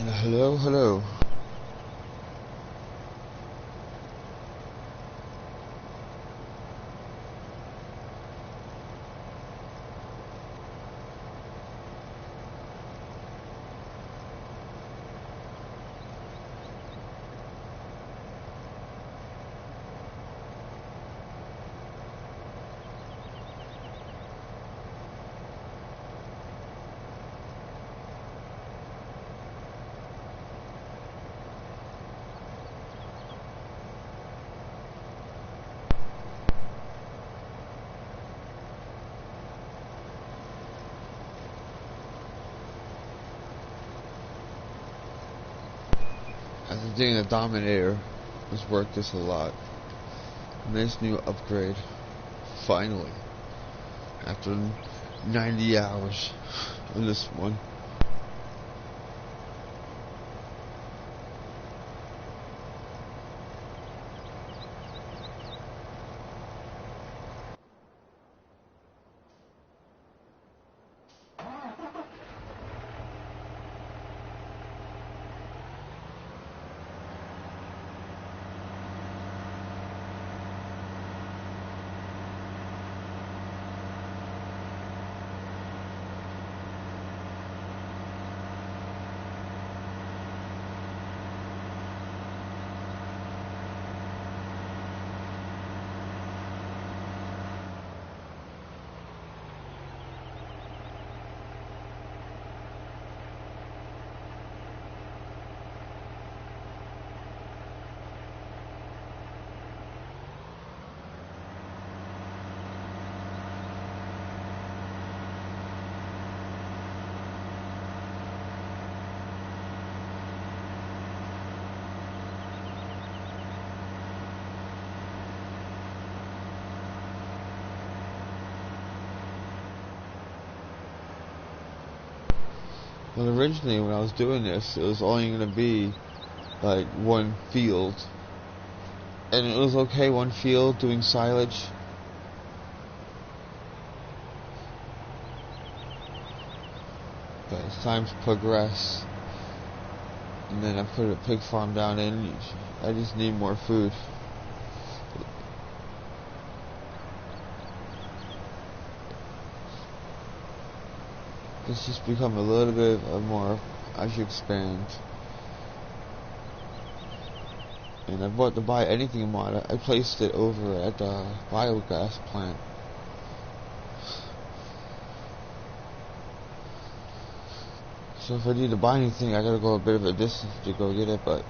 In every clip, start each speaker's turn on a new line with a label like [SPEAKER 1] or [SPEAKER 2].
[SPEAKER 1] And hello, hello. After doing a Dominator, let's work this a lot. Nice new upgrade. Finally. After 90 hours on this one. Well, originally when I was doing this, it was only going to be like one field, and it was okay, one field doing silage. But as times progress, and then I put a pig farm down in, I just need more food. It's just become a little bit more as you expand. And I bought the buy anything mod. I placed it over at the biogas plant. So if I need to buy anything, I gotta go a bit of a distance to go get it, but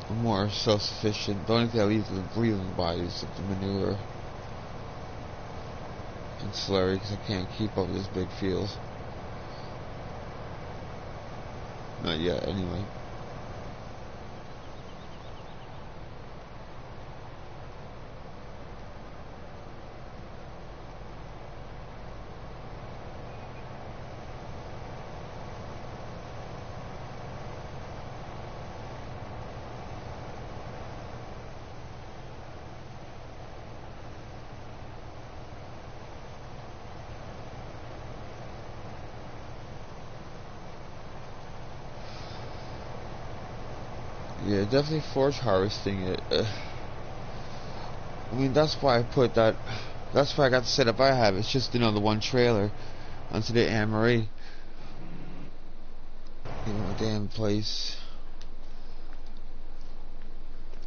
[SPEAKER 1] I'm more self-sufficient. The only thing I leave to buy is the manure and slurry, because I can't keep up this big field. Not yet, anyway. Yeah, definitely forage harvesting it. I mean, that's why I put that. That's why I got the setup I have. It's just, you know, the one trailer onto the Anne Marie. You know, damn place.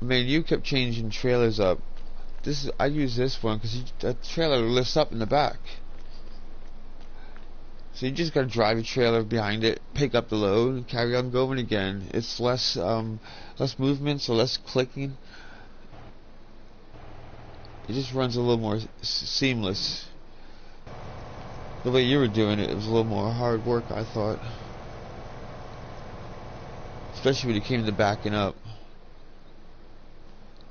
[SPEAKER 1] I mean, you kept changing trailers up. I use this one because the trailer lifts up in the back. So you just gotta drive your trailer behind it, pick up the load, and carry on going again. It's less movement, so less clicking. It just runs a little more seamless. The way you were doing it, it was a little more hard work, I thought. Especially when it came to backing up.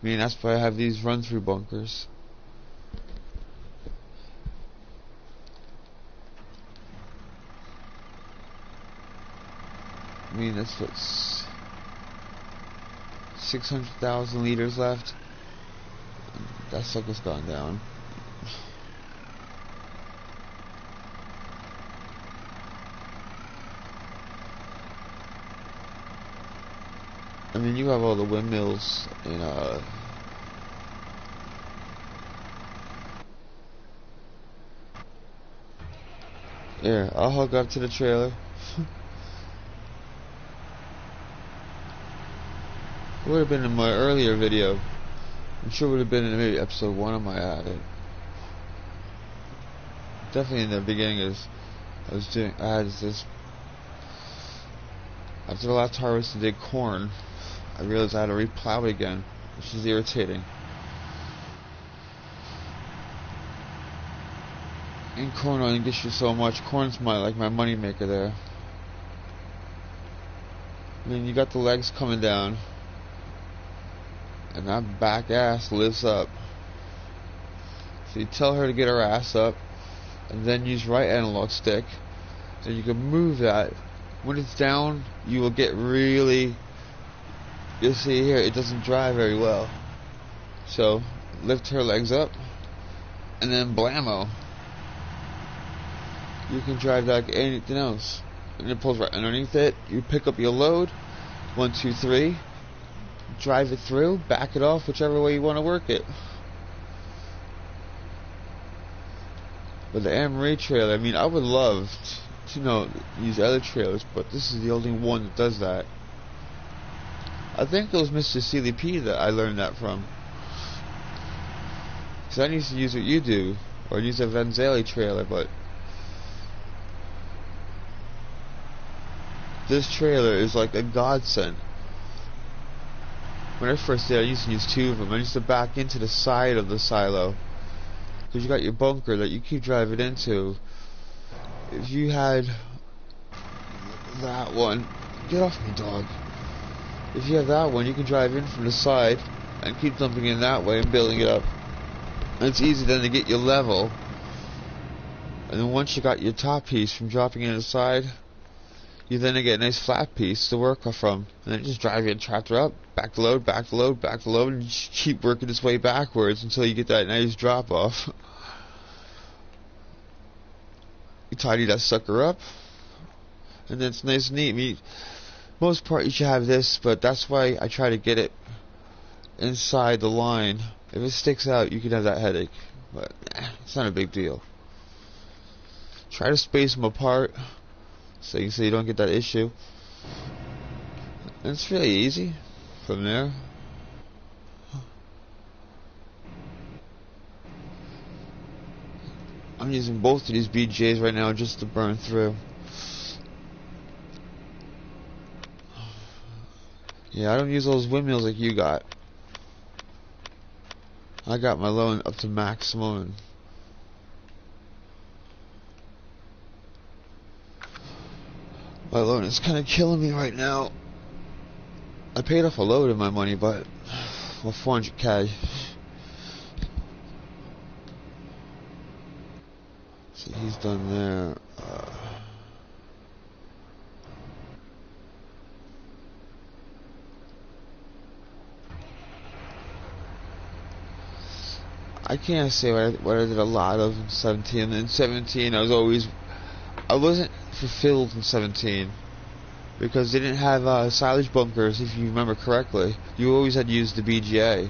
[SPEAKER 1] I mean, that's why I have these run-through bunkers. I mean, that's what's 600,000 liters left. That sucker's gone down. mean, you have all the windmills and here, I'll hook up to the trailer. Would have been in my earlier video. I'm sure it would have been in maybe episode 1 of my adit. Definitely in the beginning, as I had this. After the last harvest I did corn, I realized I had to replow it again, which is irritating. And corn only gets you so much. Corn's my money maker there. I mean, you got the legs coming down, and that back ass lifts up. So you tell her to get her ass up, and then use right analog stick, and you can move that. When it's down, you will get really. You'll see here, it doesn't drive very well. So lift her legs up, and then blammo. You can drive like anything else, and it pulls right underneath it. You pick up your load, 1, 2, 3. Drive it through, back it off, whichever way you want to work it. But the Anne-Marie trailer, I mean, I would love to use other trailers, but this is the only one that does that. I think it was Mr. Sealy P that I learned that from. Because I used to use what you do, or use a Vanzelli trailer, but this trailer is like a godsend. When I first did, I used to use 2 of them. I used to back into the side of the silo, because you got your bunker that you keep driving into. If you had that one, get off me, dog. If you have that one, you can drive in from the side and keep dumping in that way and building it up. And it's easy then to get your level. And then once you got your top piece from dropping in the side, you then get a nice flat piece to work from. And then just drive your tractor up, back to load, back to load, back to load, and just keep working this way backwards until you get that nice drop off. You tidy that sucker up, and then it's nice and neat. Most part you should have this, but that's why I try to get it inside the line. If it sticks out, you can have that headache, but it's not a big deal. Try to space them apart so you don't get that issue. And it's really easy from there. I'm using both of these BJs right now just to burn through. Yeah, I don't use those windmills like you got. I got my load up to maximum. And my loan is kind of killing me right now. I paid off a load of my money, but well, 400k. See, he's done there. I can't say what I did a lot of in 17. In 17, I wasn't fulfilled in 17 because they didn't have silage bunkers. If you remember correctly, you always had to use the BGA.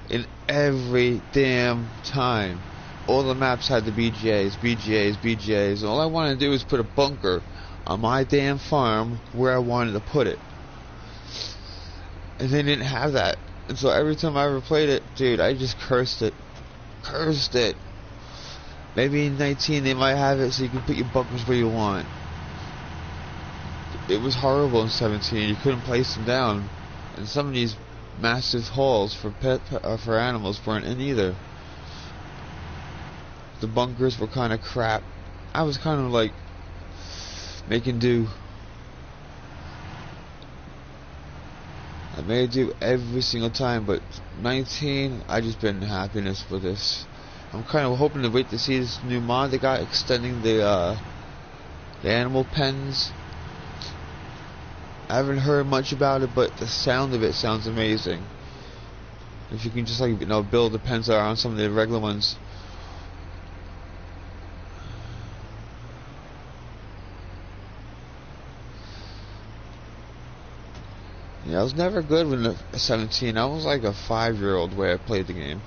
[SPEAKER 1] In every damn time, all the maps had the BGAs, and all I wanted to do was put a bunker on my damn farm where I wanted to put it. And they didn't have that. And so every time I ever played it, dude, I just cursed it. Maybe in 19 they might have it so you can put your bunkers where you want. It was horrible in 17. You couldn't place them down. And some of these massive halls for for animals weren't in either. The bunkers were kind of crap. I was kind of like making do. I made do every single time, but 19, I just been in happiness with this. I'm kind of hoping to wait to see this new mod they got extending the animal pens. I haven't heard much about it, but the sound of it sounds amazing. If you can just build the pens that are on some of the regular ones. Yeah, I was never good when I was 17. I was like a 5-year-old way I played the game,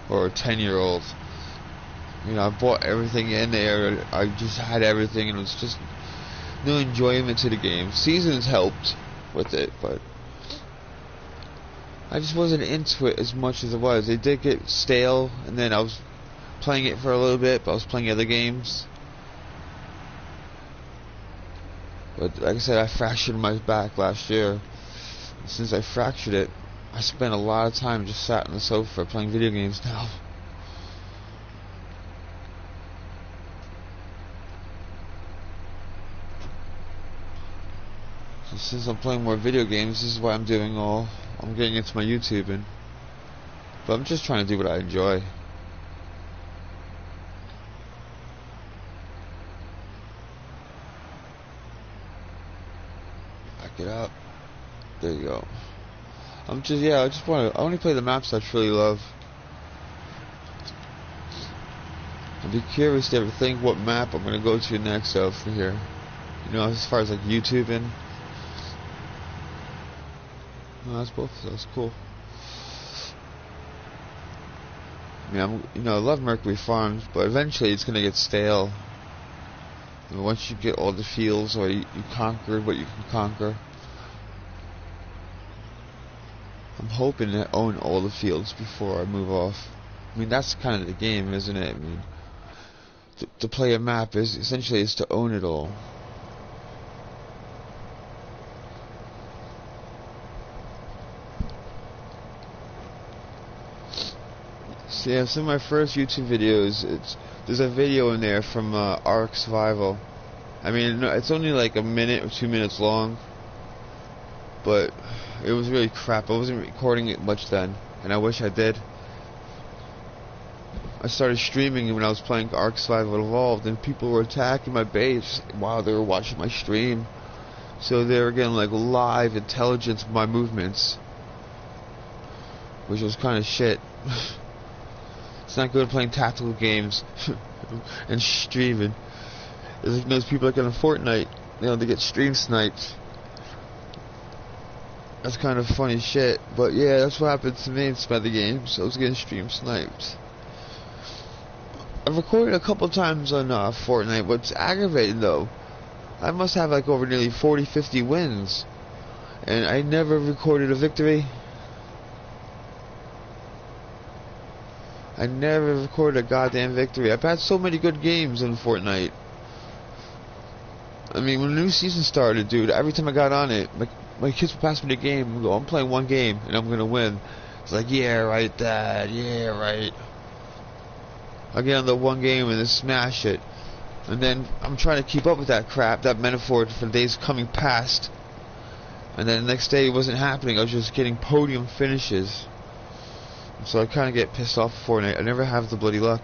[SPEAKER 1] or a 10-year-old. You know, I bought everything in there. I just had everything, and it was just no enjoyment to the game. Seasons helped with it, but I just wasn't into it as much as it was. It did get stale, and then I was playing it for a little bit, but I was playing other games. But like I said, I fractured my back last year. And since I fractured it, I spent a lot of time just sat on the sofa playing video games now. So since I'm playing more video games, this is why I'm getting into my YouTubing. But I'm just trying to do what I enjoy. Back it up. There you go. I only play the maps I truly love. I'd be curious to ever think what map I'm gonna go to next out for here. You know, as far as like YouTubing. Oh, that's cool. I mean, I love Mercury Farms, but eventually it's gonna get stale. And once you get all the fields, or you conquered what you can conquer. I'm hoping to own all the fields before I move off. I mean, that's kind of the game, isn't it? I mean, to play a map is essentially to own it all. So yeah, some of my first YouTube videos, there's a video in there from Ark Survival. I mean, it's only like a minute or 2 minutes long, but it was really crap. I wasn't recording it much then, and I wish I did. I started streaming when I was playing Ark Survival Evolved, and people were attacking my base while they were watching my stream. So they were getting like live intelligence of my movements, which was kind of shit. It's not good playing tactical games and streaming. It's like those people like in Fortnite, they get stream sniped. That's kind of funny shit, but yeah, that's what happened to me in some other games. I was getting stream sniped. I've recorded a couple times on Fortnite. What's aggravating though, I must have like over nearly 40-50 wins, and I never recorded a victory. I never recorded a goddamn victory. I've had so many good games in Fortnite. I mean, when the new season started, dude, every time I got on it, my kids would pass me the game and go, I'm playing one game and I'm gonna win. It's like, yeah, right, Dad, yeah, right. I get on the one game and then smash it. And then I'm trying to keep up with that crap, that metaphor for the days coming past. And then the next day it wasn't happening. I was just getting podium finishes. So I kind of get pissed off with Fortnite. I never have the bloody luck.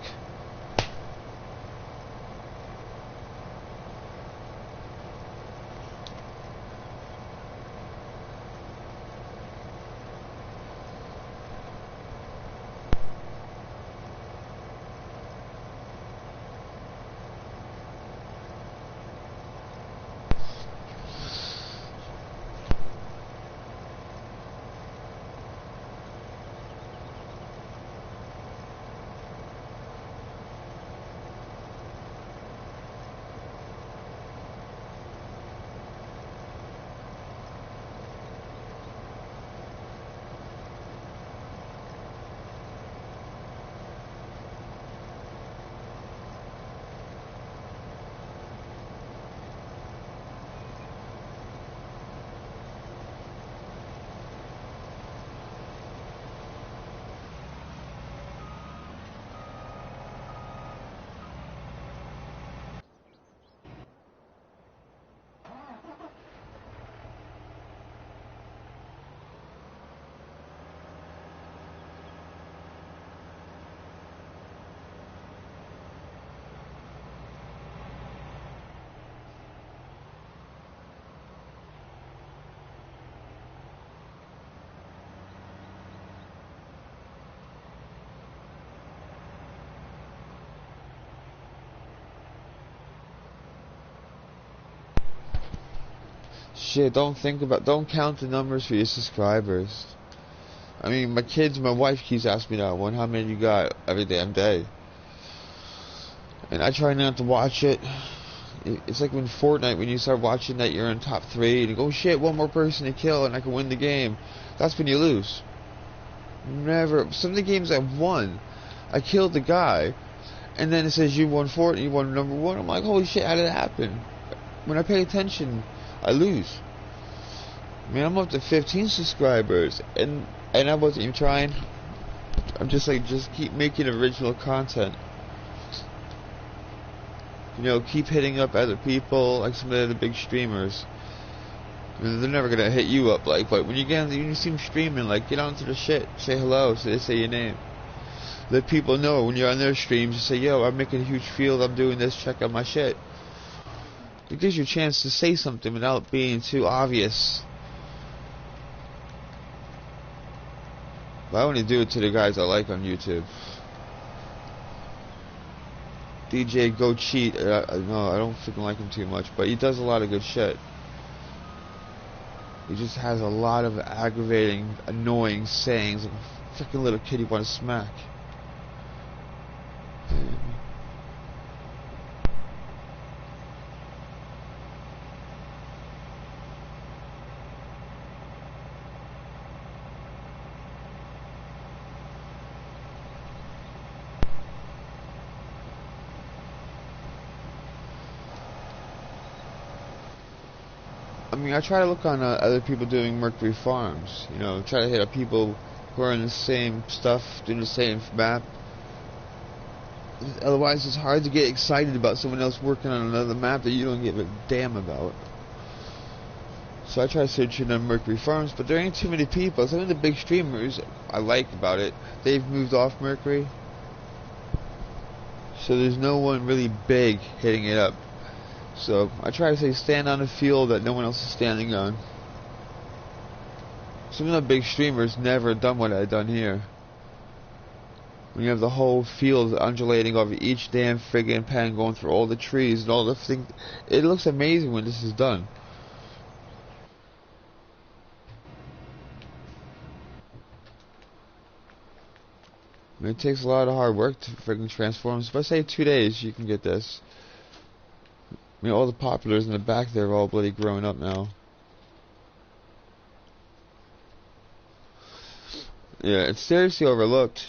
[SPEAKER 1] shit, don't count the numbers for your subscribers. I mean, my kids, my wife keeps asking me that one, how many you got every damn day? And I try not to watch it. It's like when Fortnite, when you start watching that you're in top 3, and you go, oh shit, one more person to kill and I can win the game. That's when you lose. Never. Some of the games I've won, I killed the guy, and then it says you won Fortnite, you won number 1. I'm like, holy shit, how did it happen? When I pay attention, I lose. I mean, I'm up to 15 subscribers, and I wasn't even trying. I'm just like, just keep making original content. You know, keep hitting up other people, like some of the big streamers. I mean, they're never gonna hit you up, like, but when you see them streaming, like, get onto the shit, say hello, so they say your name. Let people know when you're on their streams, you say, yo, I'm making a huge field, I'm doing this, check out my shit. It gives you a chance to say something without being too obvious. But I only do it to the guys I like on YouTube. DJ Go Cheat, no, I don't freaking like him too much, but he does a lot of good shit. He just has a lot of aggravating, annoying sayings, like a freaking little kid you want to smack. I mean, I try to look on other people doing Mercury Farms. You know, try to hit up people who are in the same stuff, doing the same map. Otherwise, it's hard to get excited about someone else working on another map that you don't give a damn about. So I try searching on Mercury Farms, but there ain't too many people. Some of the big streamers I like about it, they've moved off Mercury. So there's no one really big hitting it up. So I try to say stand on a field that no one else is standing on. Some of the big streamers never done what I've done here. When you have the whole field undulating over each damn friggin' pen, going through all the trees and all the things, it looks amazing when this is done. I mean, it takes a lot of hard work to friggin' transform. So if I say 2 days, you can get this. I mean, all the populars in the back there are all bloody growing up now. Yeah, it's seriously overlooked.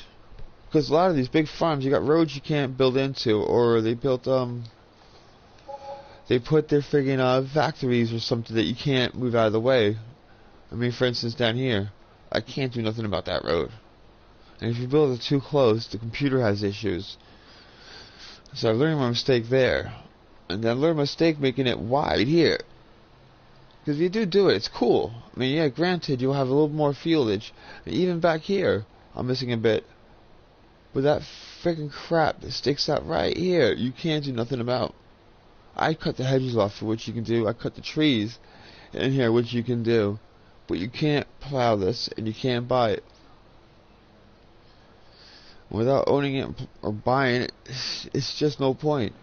[SPEAKER 1] Because a lot of these big farms, you got roads you can't build into, or they built, they put their friggin' factories or something that you can't move out of the way. I mean, for instance, down here, I can't do nothing about that road. And if you build it too close, the computer has issues. So I learned my mistake there. And then I learned my mistake making it wide here. Because if you do it, it's cool. I mean, yeah, granted, you'll have a little more fieldage. And even back here, I'm missing a bit. But that freaking crap that sticks out right here, you can't do nothing about. I cut the hedges off for what you can do. I cut the trees in here, which you can do. But you can't plow this, and you can't buy it. Without owning it or buying it, it's just no point.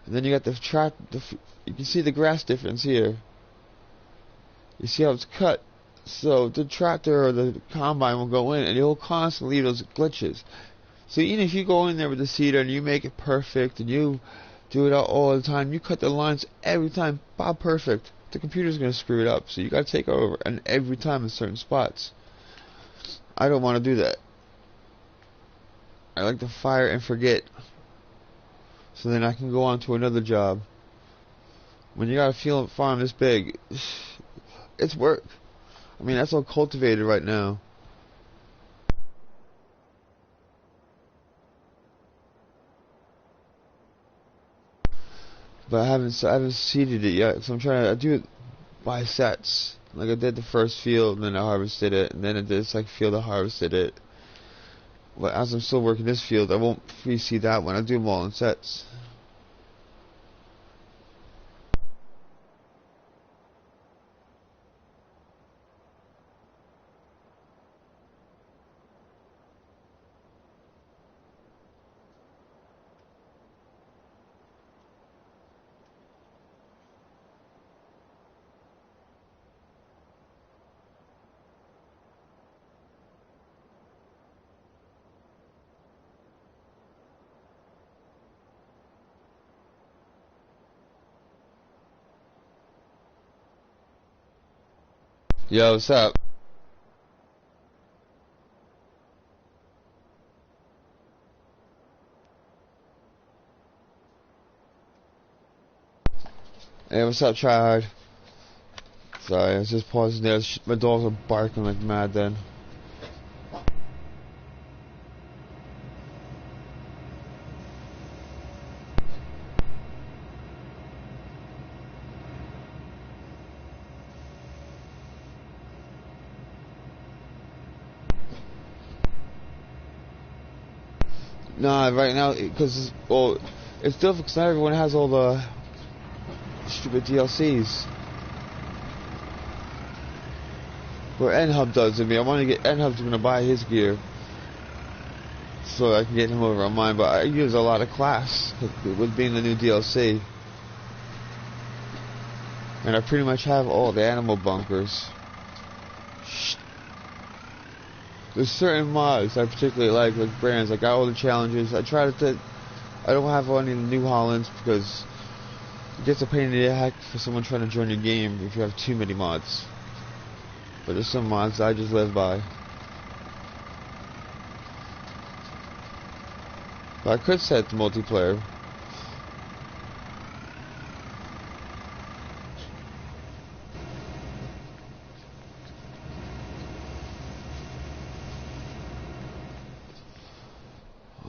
[SPEAKER 1] And then you got the track. You can see the grass difference here. You see how it's cut. So the tractor or the combine will go in, and it will constantly leave those glitches. So even if you go in there with the seeder and you make it perfect, and you do it all the time, you cut the lines every time, bob perfect, the computer's going to screw it up. So you got to take over, and every time in certain spots. I don't want to do that. I like to fire and forget, so then I can go on to another job. When you got a field farm this big, it's work. I mean, that's all cultivated right now. But I haven't seeded it yet, so I'm trying to do it by sets. Like I did the first field, and then I harvested it, and then I did the second field, I harvested it. But as I'm still working this field, I won't pre-seed that one. I do them all in sets. Yo, what's up? Hey, what's up, child? Sorry, I was just pausing there. My dogs are barking like mad then. Nah, right now, because, well, it's difficult because not everyone has all the stupid DLCs. Where NHub does, I mean, I want to get, NHub's going to buy his gear so I can get him over on mine, but I use a lot of Claas with being the new DLC. And I pretty much have all the animal bunkers. There's certain mods I particularly like brands. I got all the challenges. I try to, I don't have any of the New Hollands because it gets a pain in the heck for someone trying to join your game if you have too many mods. But there's some mods I just live by. But I could set the multiplayer.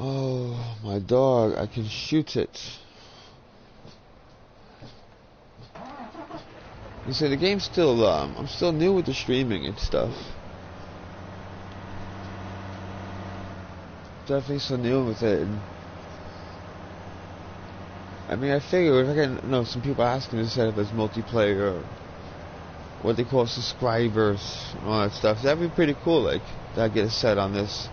[SPEAKER 1] Oh, my dog, I can shoot it. You see, the game's still, I'm still new with the streaming and stuff. Definitely so new with it. And I mean, I figure if I can, you know, some people asking me to set up as multiplayer, or what they call subscribers, and all that stuff. That'd be pretty cool, like, that I get a set on this.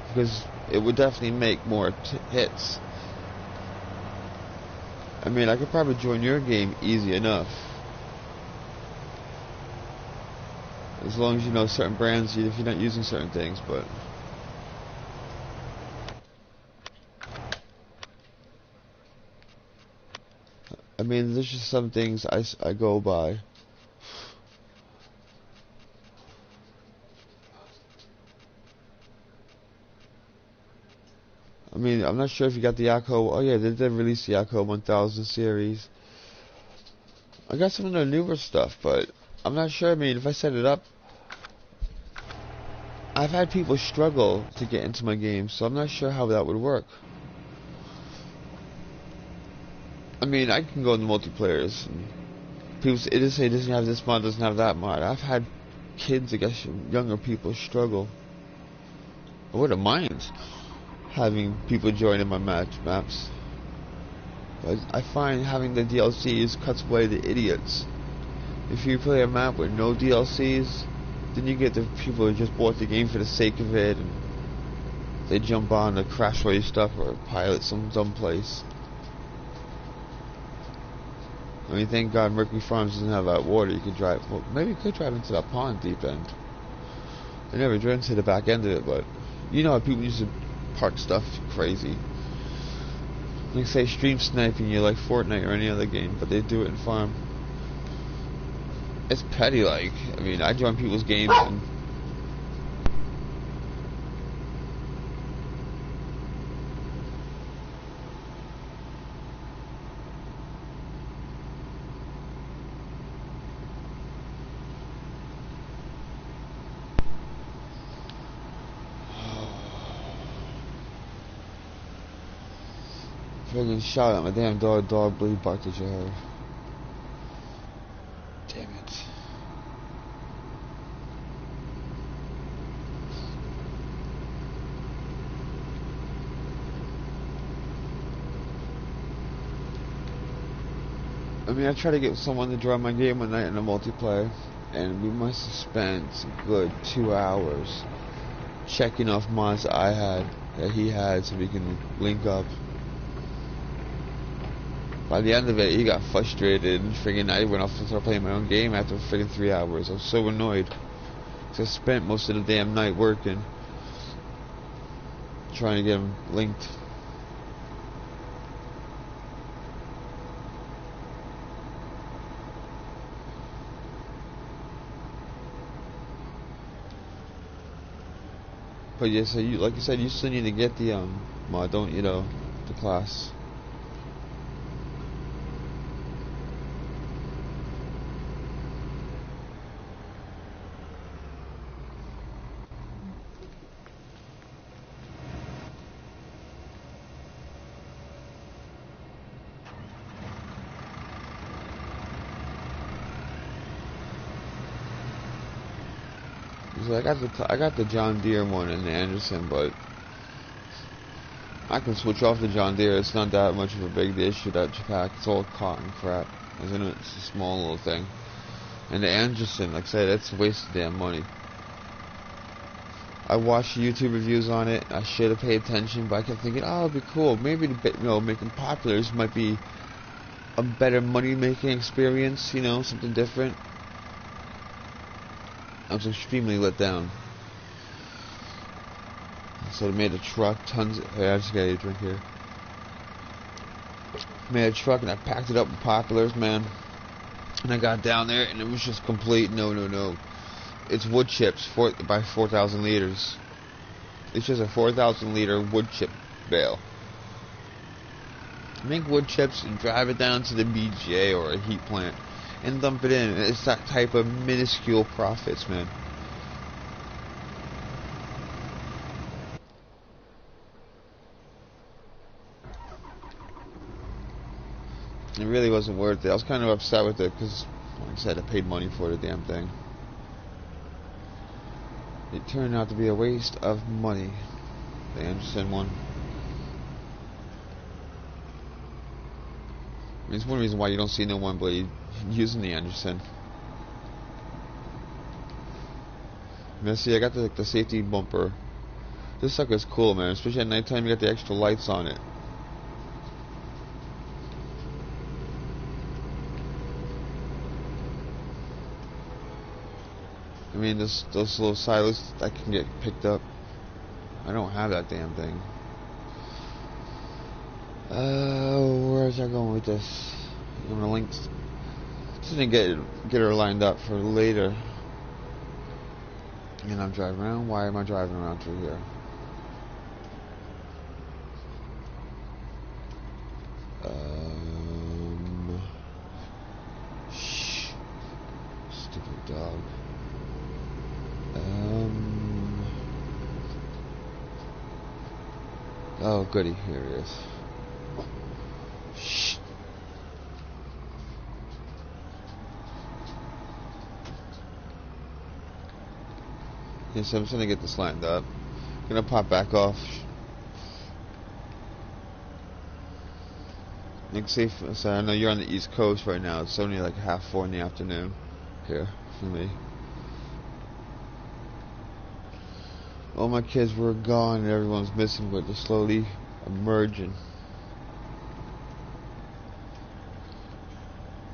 [SPEAKER 1] Because it would definitely make more hits. I mean, I could probably join your game easy enough. As long as you know certain brands, if you're not using certain things, but... I mean, there's just some things I go by. I mean, I'm not sure if you got the Yako... Oh yeah, they did release the Yako 1000 series. I got some of the newer stuff, but I'm not sure. I mean, if I set it up... I've had people struggle to get into my game, so I'm not sure how that would work. I mean, I can go into multiplayers, and people say, it doesn't have this mod, doesn't have that mod. I've had kids, I guess, younger people struggle. I wouldn't mind having people join in my maps. But I find having the DLCs cuts away the idiots. If you play a map with no DLCs, then you get the people who just bought the game for the sake of it, and they jump on the crash your stuff or pilot some place. I mean, thank God Mercury Farms doesn't have that water. You could drive. Well, maybe you could drive into that pond deep end. I never drove into the back end of it, but you know how people used to park stuff crazy. Like say stream sniping you like Fortnite or any other game, but they do it in Farm. It's petty, like. I mean, I join people's games and... Friggin' shout at my damn dog bleed barked at your head. Damn it. I mean, I tried to get someone to join my game one night in a multiplayer, and we must have spent a good 2 hours checking off mods that he had, so we can link up. By the end of it, he got frustrated, and friggin' I went off and started playing my own game after friggin' 3 hours. I was so annoyed. So I spent most of the damn night working, trying to get him linked. But yeah, so you, like you said, you still need to get the mod, don't you know, the class. So I got the John Deere one and the Anderson, but I can switch off the John Deere. It's not that much of a big issue that pack. It's all cotton crap, isn't it? It's a small little thing. And the Anderson, like I said, it's a waste of damn money. I watched YouTube reviews on it. I should have paid attention, but I kept thinking, oh, it'd be cool. Maybe making populars might be a better money-making experience. You know, something different. I was extremely let down. So they made a truck, tons of... Hey, I just got a drink here. Made a truck and I packed it up with populars, man. And I got down there and it was just complete no. It's wood chips by 4,000 liters. It's just a 4,000 liter wood chip bale. Make wood chips and drive it down to the BGA or a heat plant and dump it in. It's that type of minuscule profits, man. It really wasn't worth it. I was kind of upset with it because, like I said, I paid money for the damn thing. It turned out to be a waste of money. The Anderson one. I mean, it's one reason why you don't see no one blade using the Anderson. Now see, I got the safety bumper. This sucker's cool, man. Especially at nighttime, you got the extra lights on it. I mean, those little silos that can get picked up. I don't have that damn thing. Where's I going with this? I'm gonna link. Just gonna get her lined up for later. And I'm driving around. Why am I driving around through here? Shh. Stupid dog. Oh, goody. Here it is. Shh. Yeah, so I'm just gonna get this lined up. Gonna pop back off. Like, say, so I know you're on the East Coast right now. It's only like 4:30 in the afternoon here for me. All my kids were gone and everyone's missing, but they're slowly emerging.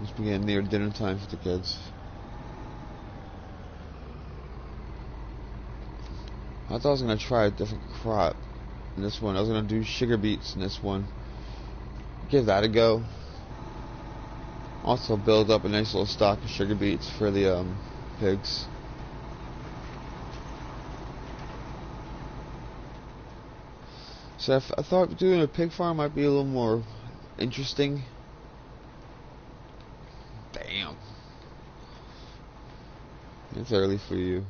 [SPEAKER 1] It's getting near dinner time for the kids. I thought I was going to try a different crop in this one. I was going to do sugar beets in this one. Give that a go. Also build up a nice little stock of sugar beets for the pigs. So I thought doing a pig farm might be a little more interesting. Damn. It's early for you.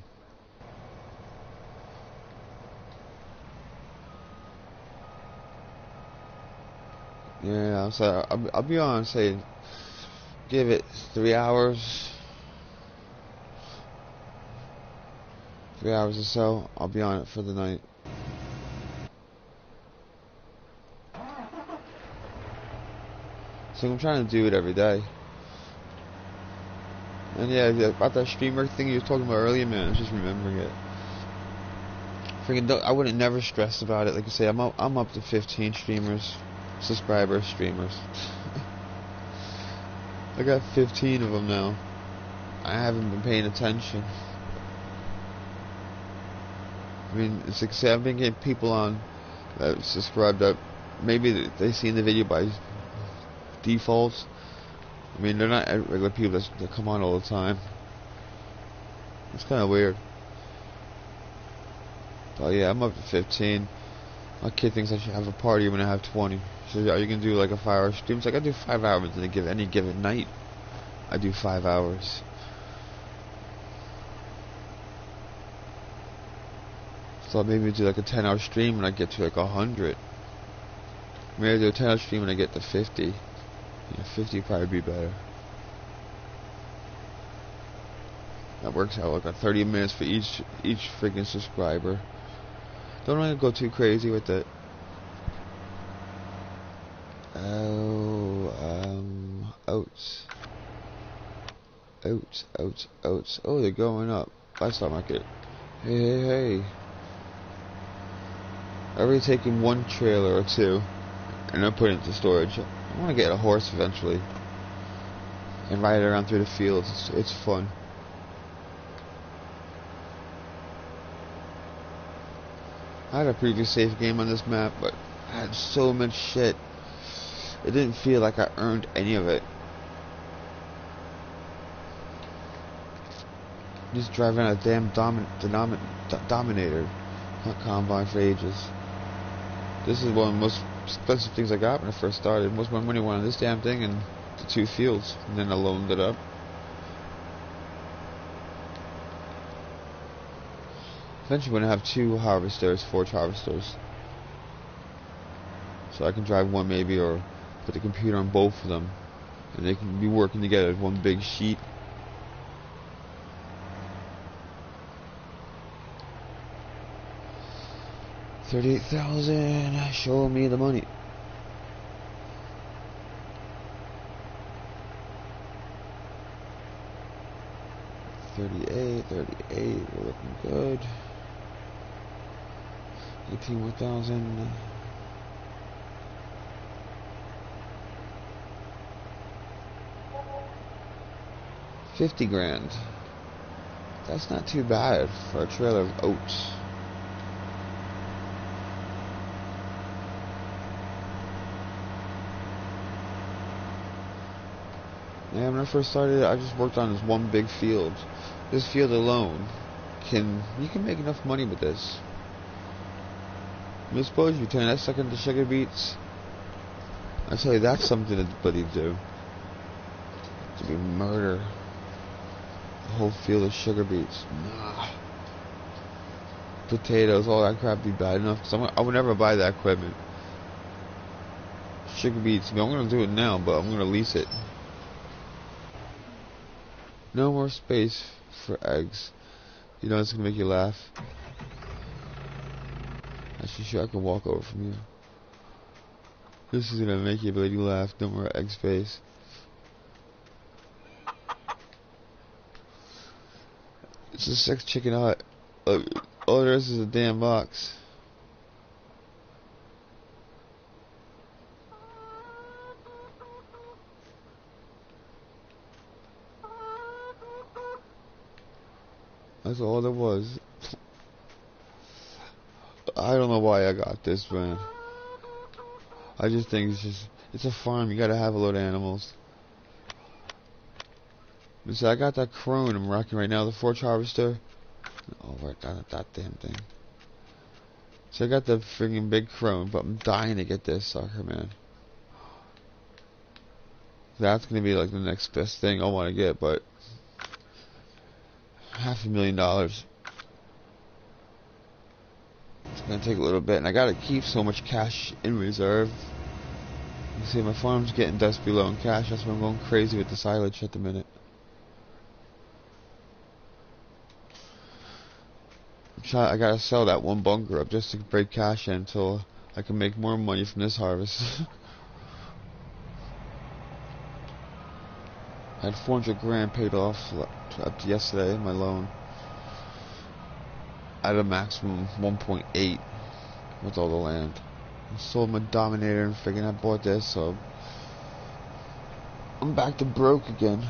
[SPEAKER 1] Yeah, so I'll be on, say, give it 3 hours. 3 hours or so. I'll be on it for the night. So I'm trying to do it every day. And yeah, about that streamer thing you were talking about earlier, man, I was just remembering it. Freaking, I wouldn't never stress about it. Like I say, I'm up to 15 subscribers, streamers. I got 15 of them now. I haven't been paying attention. I mean, it's like, say, I've been getting people on that subscribed up. Maybe they seen the video by default. I mean, they're not regular people that come on all the time. It's kind of weird. Oh yeah, I'm up to 15. My kid thinks I should have a party when I have 20. So are you gonna do like a 5-hour stream? It's like I do 5 hours in any given night. I do 5 hours. So maybe do like a 10-hour stream when I get to like 100. Maybe do a 10-hour stream when I get to 50. Yeah, 50 would probably be better. That works out like 30 minutes for each freaking subscriber. Don't want to go too crazy with it. Oats. Oats. Oh, they're going up. Livestock market. Hey. I'm already taking one trailer or two, and I'm putting it to storage. I want to get a horse eventually, and ride it around through the fields. It's fun. I had a previous save game on this map, but I had so much shit. It didn't feel like I earned any of it. Just driving a damn Dominator combine for ages. This is one of the most expensive things I got when I first started. Most of my money went on this damn thing and the 2 fields, and then I loaned it up. Eventually, when I have 2 harvesters, 4 harvesters, so I can drive one maybe, or put the computer on both of them, and they can be working together as one big sheet. $38,000. Show me the money. $38. We're looking good. 18 more thousand. $50,000. That's not too bad for a trailer of oats. Yeah, when I first started, I just worked on this one big field. This field alone, you can make enough money with this. I suppose you turn that sucker into sugar beets. I tell you, that's something to believe do. To be murder. A whole field of sugar beets. Nah. Potatoes, all that crap be bad enough. Cause I would never buy that equipment. Sugar beets, I'm gonna do it now, but I'm gonna lease it. No more space for eggs. You know it's gonna make you laugh. Actually, sure I can walk over from here. This is gonna make you lady laugh. No more egg space. It's a 6 chicken hut. Look, all there is a damn box. That's all there was. I don't know why I got this, man. I just think it's a farm. You gotta have a load of animals. But see, I got that crone I'm rocking right now, the forage harvester. Oh, right, that damn thing. So I got the friggin' big crone, but I'm dying to get this sucker, man. That's gonna be like the next best thing I want to get, but $500,000. It's gonna take a little bit, and I gotta keep so much cash in reserve. You see, my farm's getting desperately low in cash. That's why I'm going crazy with the silage at the minute. I gotta sell that one bunker up just to break cash in until I can make more money from this harvest. I had $400,000 paid off up to yesterday, my loan. I had a maximum 1.8 with all the land. I sold my Dominator and figured I bought this, so I'm back to broke again.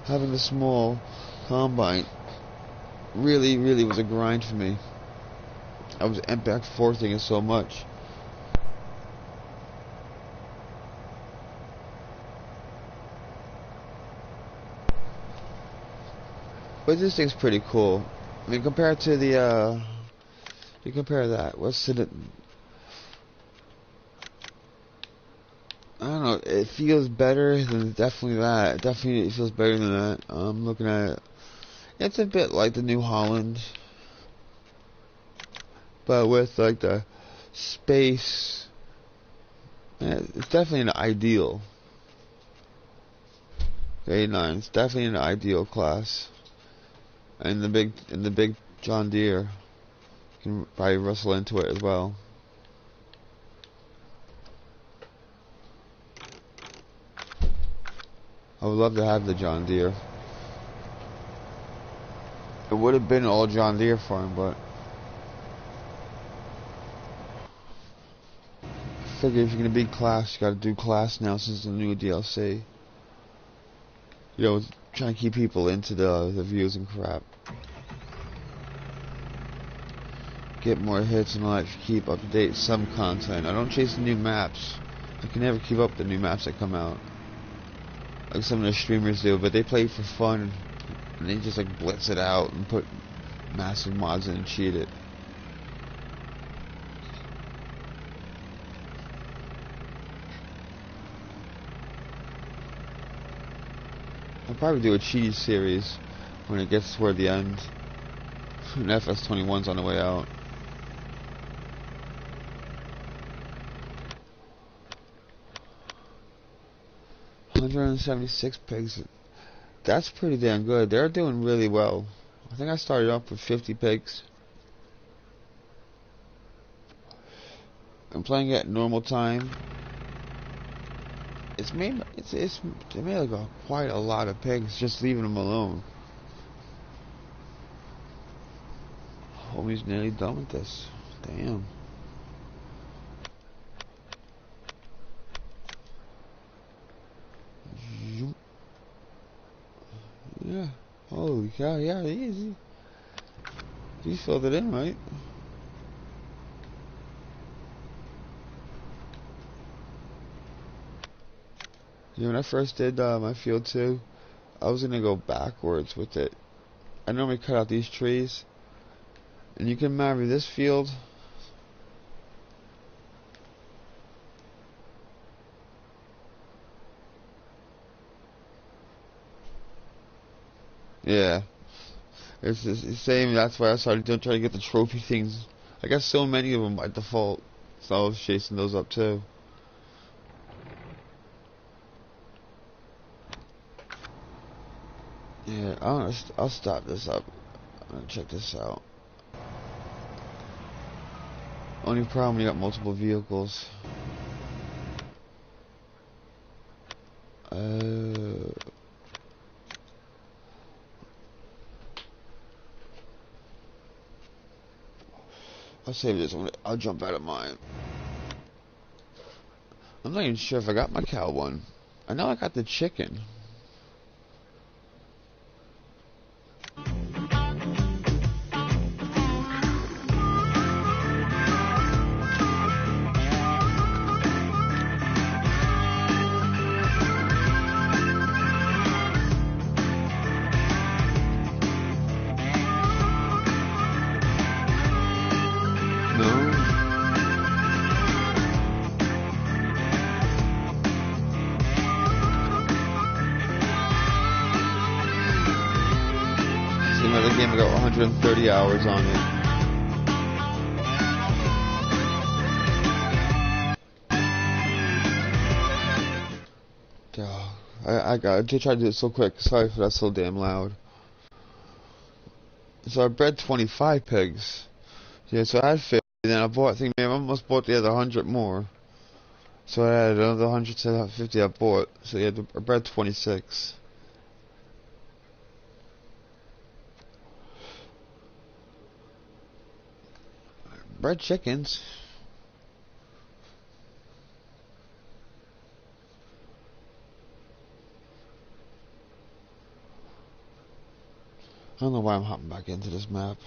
[SPEAKER 1] Having a small combine really was a grind for me. I was Ps4 it so much. But this thing's pretty cool. I mean, compared to the, you compare that, what's it, I don't know, it feels better than definitely that. Definitely it feels better than that. I'm looking at it. It's a bit like the New Holland, but with like the space. It's definitely an ideal. The 89 is definitely an ideal class. And the big John Deere can probably rustle into it as well. I would love to have the John Deere. It would have been all John Deere farm, but I figure if you're gonna beat Claas, you gotta do Claas now since the new DLC. You know, trying to keep people into the views and crap. Get more hits and all that. Keep up to date some content. I don't chase the new maps. I can never keep up the new maps that come out, like some of the streamers do. But they play for fun, and they just like blitz it out and put massive mods in and cheat it. I'll probably do a cheaty series when it gets toward the end. And Fs21's on the way out. $176 pigs. That's pretty damn good. They're doing really well. I think I started off with 50 pigs. I'm playing at normal time. They made like quite a lot of pigs just leaving them alone. Homie's nearly done with this. Damn. Yeah. Holy cow, yeah, easy. You filled it in, right? Yeah, when I first did my field 2, I was gonna go backwards with it. I normally cut out these trees, and you can marry this field. Yeah, it's the same. That's why I started trying to get the trophy things. I got so many of them by default, so I was chasing those up too. Yeah, I'll stop this up. I'm gonna check this out. Only problem, you got multiple vehicles. I'll save this one. I'll jump out of mine. I'm not even sure if I got my cow one. I know I got the chicken. Another game, I got 130 hours on it. I got to try to do it so quick. Sorry for that, so damn loud. So I bred 25 pigs. Yeah, so I had 50. Then I bought. I think maybe I almost bought the other 100 more. So I had another 100 to 50 I bought. So yeah, I bred 26. Bred chickens. I don't know why I'm hopping back into this map.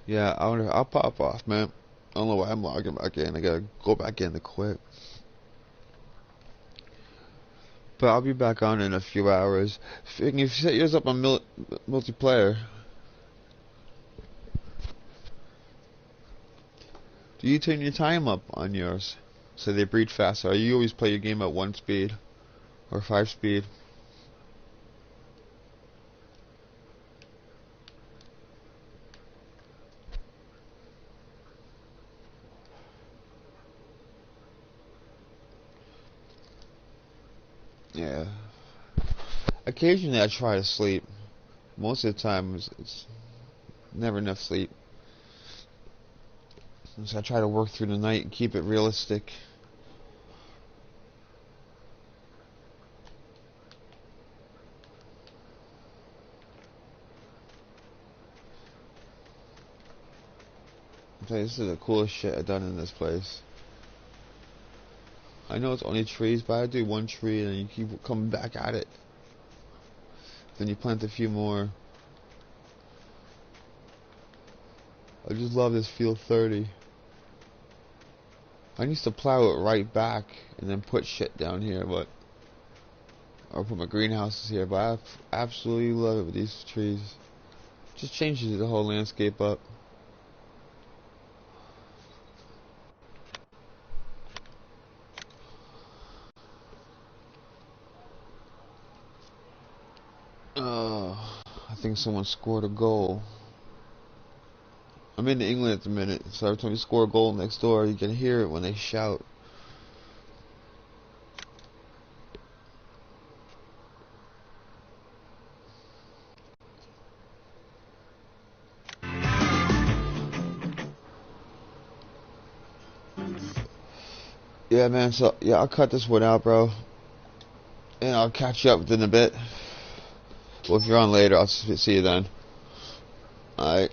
[SPEAKER 1] Yeah, I'll pop off, man. I don't know why I'm logging back in. I gotta go back in to quit. But I'll be back on in a few hours. If you set yours up on multiplayer, do you turn your time up on yours so they breed faster? Or you always play your game at 1 speed or 5 speed? Yeah. Occasionally I try to sleep. Most of the time it's never enough sleep. So I try to work through the night and keep it realistic. I'll tell you, this is the coolest shit I've done in this place. I know it's only trees, but I do one tree and then you keep coming back at it. Then you plant a few more. I just love this field 30. I used to plow it right back and then put shit down here, but or put my greenhouses here, but I absolutely love it with these trees. Just changes the whole landscape up. I think someone scored a goal. I'm in England at the minute, so every time you score a goal next door, you can hear it when they shout. Yeah, man, so, yeah, I'll cut this one out, bro. And I'll catch you up within a bit. Well, if you're on later, I'll see you then. Alright.